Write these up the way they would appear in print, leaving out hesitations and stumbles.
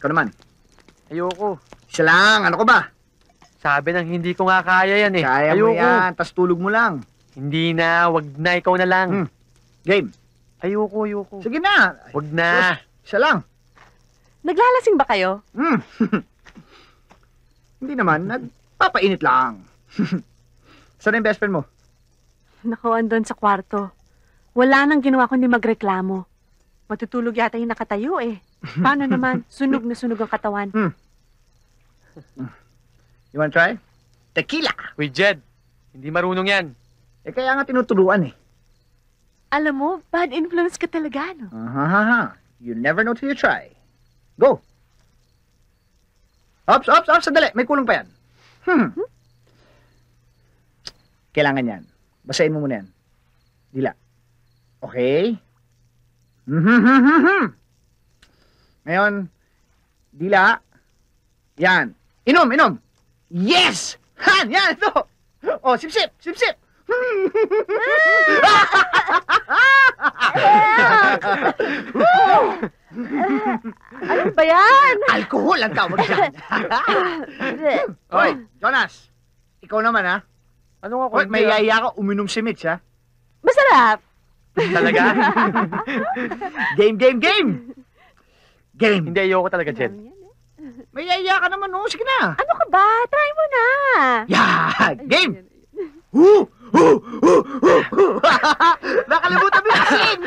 Ikaw naman. Ayoko. Isa lang, ano ka ba? Sabi ng hindi ko nga kaya yan eh. Kaya mo yan, tas tulog mo lang. Hindi na, wag na, ikaw na lang. Game. Ayoko. Sige na. Wag na. Isa lang. Naglalasing ba kayo? Hindi naman, nagpapainit lang. Saan yung best friend mo? Naku, andun sa kwarto. Wala nang ginawa kundi magreklamo. Matutulog yata yung nakatayo eh. Paano naman? Sunog na sunog ang katawan. You wanna try? Tequila! Wait, Jed. Hindi marunong yan. Eh kaya nga tinuturuan eh. Alam mo, bad influence ka talaga, no? You never know till you try. Go! Ops! Sandali! May kulang pa yan. Kailangan yan. Basahin mo muna yan. Dila. Okay? Ngayon, dila. Yan. Inom! Yes! Han! Yan! Ito! Oh, sip! Ano ba yan? Alcohol ang tawag dyan. Hoy, Jonas. Ikaw naman, ha? Ano nga Hoy, may yaya ka, uminom si Mitch, ha? Masarap! Talaga? Game! Game! Hindi, ayoko talaga, Jed. May yaya ka naman, oh. Sige na. Ano ka ba? Try mo na! Yeah! Game! Nakalimutan mo yung asin!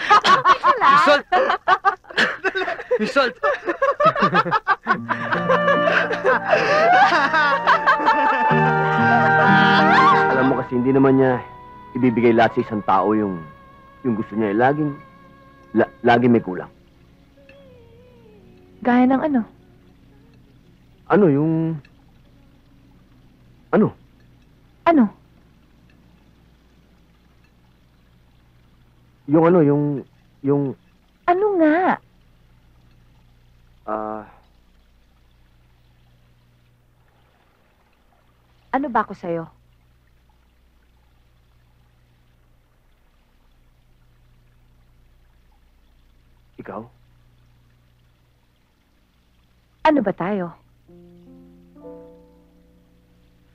Result! Alam mo kasi hindi naman niya ibibigay lahat sa isang tao yung gusto niya. Laging may kulang. Gaya ng ano? Ano? Ano? Ano nga? Ano ba ako sa'yo? Ikaw? Ano ba tayo?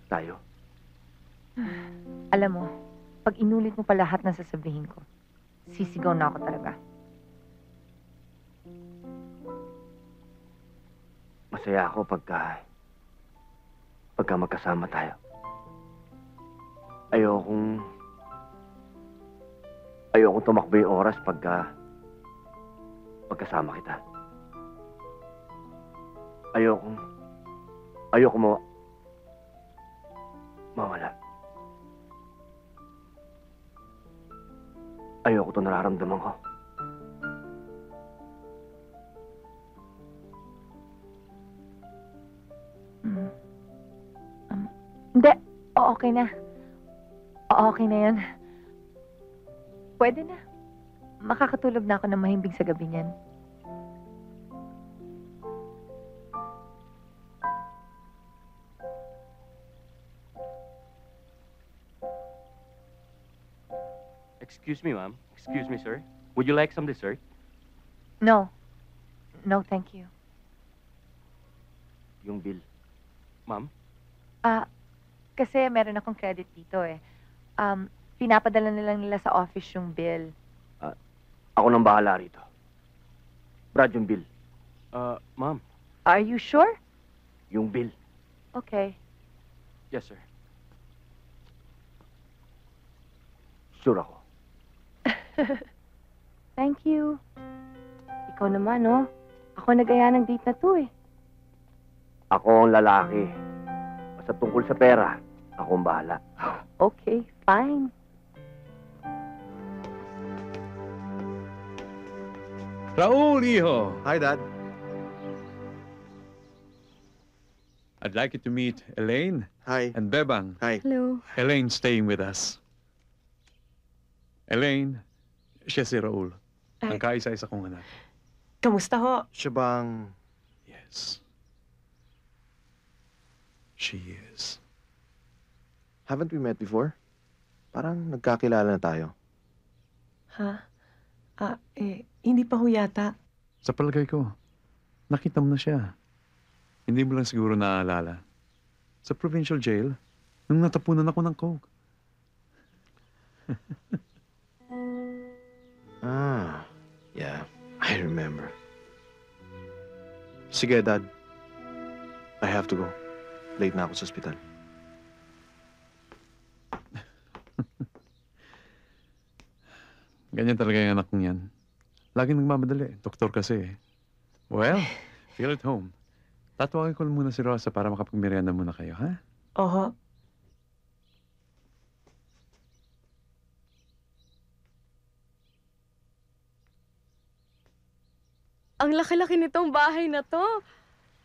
Tayo? Alam mo, pag inulit mo pa lahat ng sasabihin ko, sisigaw na ako talaga. Masaya ako pagka magkasama tayo. Ayokong tumakbo yung oras pagkasama kita. Ayoko mawala. Ayoko ito nararamdaman ko. Hindi. Okay na. Okay na yan. Pwede na. Makakatulog na ako ng mahimbing sa gabi niyan. Excuse me, ma'am. Excuse me, sir. Would you like some dessert? No. No, thank you. Yung bill. Ma'am? Kasi meron akong credit dito eh. Pinapadala na lang nila sa office yung bill. Ako nang bahala rito. Brad, yung bill. Ma'am. Are you sure? Yung bill. Okay. Yes, sir. Sure ako. Thank you. Ikaw naman, oh. Ako nag-aya ng date na to eh. Ako ang lalaki. Basta tungkol sa pera, ako ang bahala. Okay, fine. Raul, hijo. Hi, Dad. I'd like you to meet Elaine Hi. and Bebang. Hi. Hello. Elaine's staying with us. Elaine, siya si Raul. Ang kaisa-isa kong anak. Kamusta ho? Siya bang... Yes. She is. Haven't we met before? Parang nagkakilala na tayo. Ha? Hindi pa ho yata. Sa palagay ko, nakita mo na siya. Hindi mo lang siguro naaalala. Sa provincial jail, nung natapunan ako ng coke. Yeah, I remember. Sige, Dad. I have to go. Late na ako sa ospital. Ganyan talaga yung anak kong yan. Laging nagmamadali. Doktor kasi eh. Well, feel at home. Tatawagin ko muna si Rosa para makapagmerienda muna kayo, ha? Oho. Ang laki-laki nitong bahay na to.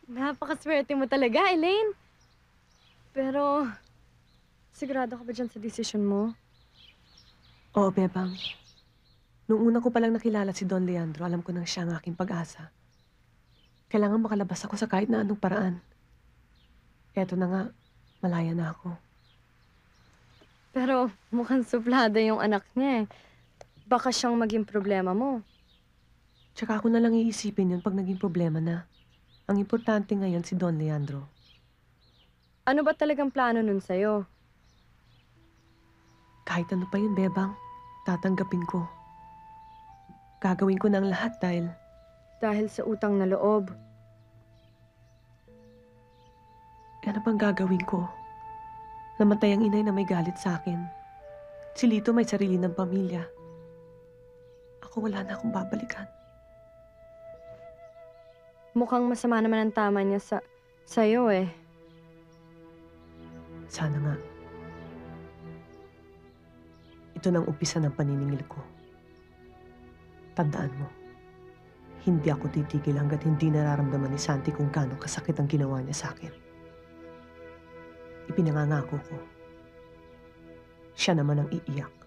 Napakaswerte mo talaga, Elaine. Pero, sigurado ka ba dyan sa desisyon mo? Oo, Bebang. Nung una ko palang nakilala si Don Leandro, alam ko nang siya ang aking pag-asa. Kailangan makalabas ako sa kahit na anong paraan. Eto na nga, malaya na ako. Pero mukhang suplada yung anak niya eh. Baka siyang maging problema mo. Tsaka ako na lang iisipin yun pag naging problema na. Ang importante ngayon si Don Leandro. Ano ba talagang plano nun sa'yo? Kahit ano pa yun, Bebang, tatanggapin ko. Gagawin ko na ang lahat dahil Dahil sa utang na loob. ano pang gagawin ko? Namatay ang inay na may galit sa akin. Si Lito may sarili ng pamilya. Ako wala na akong babalikan. Mukhang masama naman ang tama niya sa'yo eh. Sana nga. Ito nang umpisa ng paniningil ko. Tandaan mo, hindi ako titigil hanggat hindi nararamdaman ni Santi kung gaano kasakit ang ginawa niya sa akin. Ipinangangako ko. Siya naman ang iiyak.